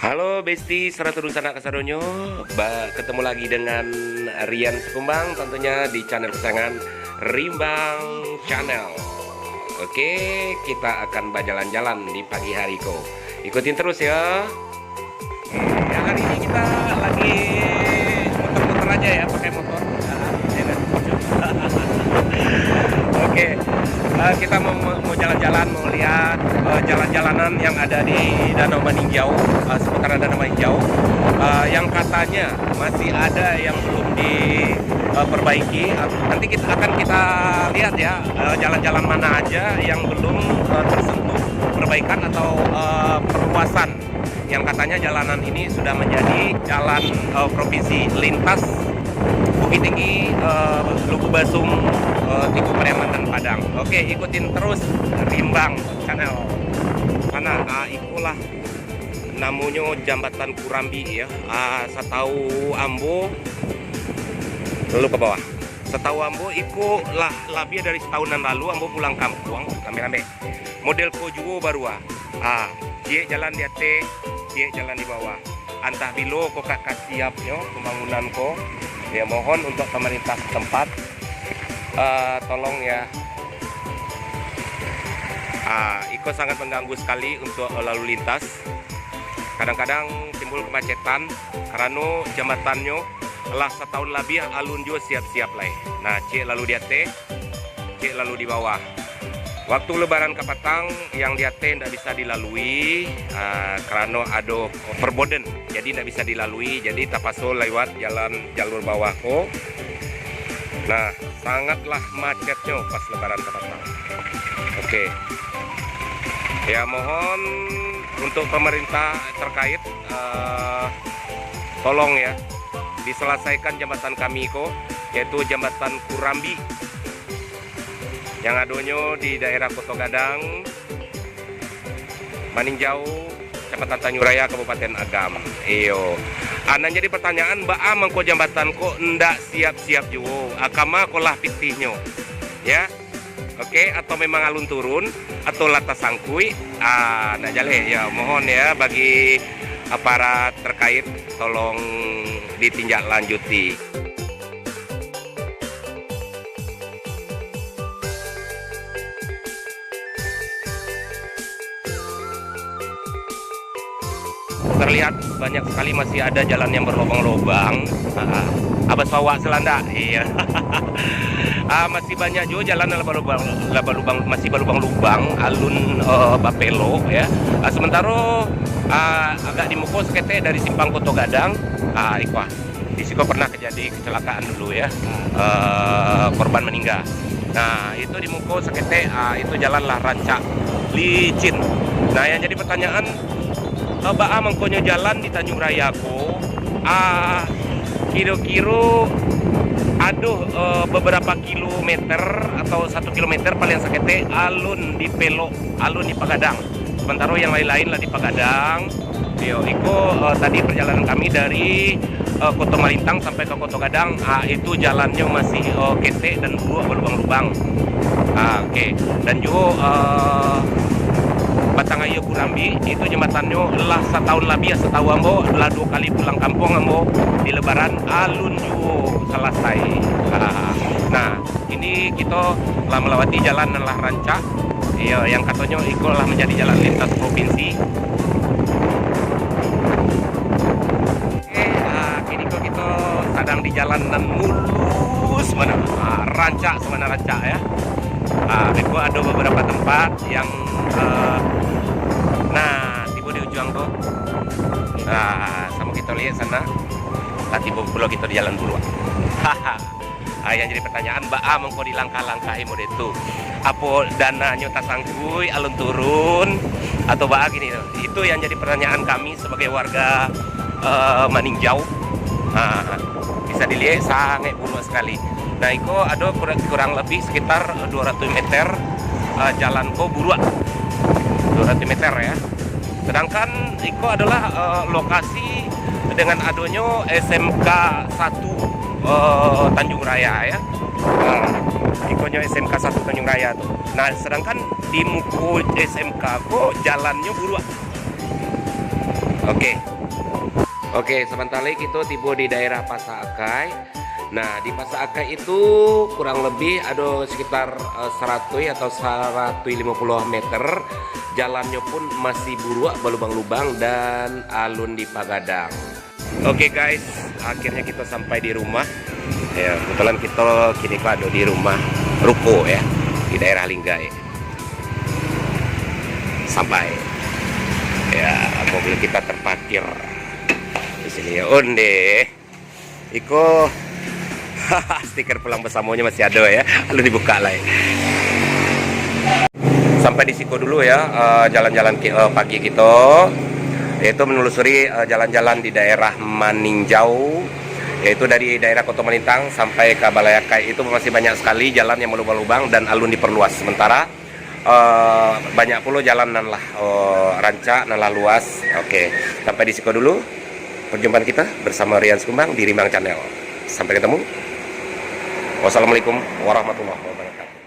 Halo Besti, Seratus Sana Kasadonyo. Ketemu lagi dengan Rian Sekumbang tentunya di channel kesayangan Rimbang Channel. Oke, kita akan berjalan-jalan di pagi hari ko. Ikutin terus ya. Ya, hari ini kita lagi muter-muter aja ya, pakai motor. Oke, kita mau jalan-jalan, mau lihat jalan-jalanan yang ada di Danau Maninjau, seputaran Danau Maninjau, yang katanya masih ada yang belum diperbaiki. Nanti kita lihat ya, jalan-jalan mana aja yang belum tersentuh perbaikan atau perluasan. Yang katanya jalanan ini sudah menjadi jalan provinsi lintas Bukit Tinggi, Lubu Basum, Tiku Pariaman dan Padang. Oke, ikutin terus Rimbang Channel. Karena itulah namanya Jambatan Kurambi ya. Setahu ambo lalu ke bawah. Setahu ambo iku lah lebih dari setahunan lalu ambo pulang kampung rame-rame. Model kojuwo baru dia jalan di atas, dia jalan di bawah. Antah bilo kok kakak siapnya pembangunan ko. Ya mohon untuk pemerintah setempat tolong ya. Iko sangat mengganggu sekali untuk lalu lintas. Kadang-kadang timbul kemacetan karena jambatannya telah setahun lebih alun jo siap-siap lah. Nah, cek lalu di atas, cek lalu di bawah. Waktu lebaran ke Patang yang di atas tidak bisa dilalui karena ada overboden, jadi tidak bisa dilalui. Jadi tapaso lewat jalur bawah ko. Nah, sangatlah macetnya pas lebaran ke Patang. Oke. Ya mohon untuk pemerintah terkait tolong ya diselesaikan jembatan kami ko, yaitu jembatan Kurambi yang adonyo di daerah Koto Gadang, Maninjau, Kecamatan Tanjung Raya, Kabupaten Agam. Iyo. Anan jadi pertanyaan, baa mangko jambatan ko ndak siap-siap juga. Akama kolah pitihnya. Ya. Oke, atau memang alun turun atau lata sangkui. Nah jale ya mohon ya bagi aparat terkait tolong ditinjak lanjuti. Terlihat banyak sekali masih ada jalan yang berlubang-lubang. Abas bawa selanda, iya. Masih banyak juga jalan yang lubang-lubang, masih berlubang-lubang, alun Bapelo ya. Sementara agak di muko sekete dari simpang Koto Gadang, ikwa. Di situ pernah terjadi kecelakaan dulu ya, korban meninggal. Nah itu di muko sekete, itu jalanlah rancak licin. Nah yang jadi pertanyaan, baa mangkonya jalan di Tanjung Raya ko, kira-kira aduh beberapa kilometer atau 1 kilometer paling sakete alun di Pelo, alun di Pagadang. Sementara yang lain-lain lah di Pagadang. Yo, iko tadi perjalanan kami dari Kota Malintang sampai ke Kota Gadang, itu jalannya masih kete dan berlubang-lubang. Oke. Dan juga Batang Ayu Kurambi itu jembatannya lah setahun lebih ya, setahu ambo lah 2 kali pulang kampung ambo di lebaran alun juga selesai. Nah ini kita lah melewati jalan lah rancak iya, yang katanya itu lah menjadi jalan lintas provinsi. Oke, kini kita sedang di jalanan mulus mana rancak semana rancak ya. Itu ada beberapa tempat yang nah tiba di ujung tuh. Sama kita lihat sana. Tiba pulau kita di jalan bulu. Yang jadi pertanyaan, baa mengko di langkah-langkahi mode itu. Apa dana nyota sangkui alun turun atau baa gini? Itu yang jadi pertanyaan kami sebagai warga Maninjau. Bisa dilihat sangat bulu sekali. Nah itu ada kurang lebih sekitar 200 meter jalan ko buruk 200 meter ya. Sedangkan itu adalah lokasi dengan adanya SMK 1 Tanjung Raya ya. Ikonya SMK 1 Tanjung Raya tuh. Nah sedangkan di muko SMK ko jalannya buruk. Oke. Oke, sebentar lagi kita tiba di daerah Pasaakai. Nah, di Pasaakai itu kurang lebih ada sekitar 100 atau 150 meter. Jalannya pun masih buruak, berlubang-lubang dan alun di Pagadang. Oke guys, akhirnya kita sampai di rumah. Ya, kebetulan kita kini ada di rumah ruko ya, di daerah Linggai. Sampai. Ya, mobil kita terparkir di sini ya. Onde. Iko stiker pulang bersamanya masih ada ya. Lalu dibuka lah. Ya. Sampai di Siko dulu ya, jalan-jalan pagi kita, yaitu menelusuri jalan-jalan di daerah Maningjau, yaitu dari daerah Kota Malintang sampai ke Balayakai. Itu masih banyak sekali jalan yang berlubang-lubang dan alun diperluas. Sementara banyak pula jalan nan lah rancak nan lah luas. Oke, sampai di Siko dulu perjumpaan kita bersama Rian Sumbang di Rimbang Channel. Sampai ketemu. Wassalamualaikum warahmatullahi wabarakatuh.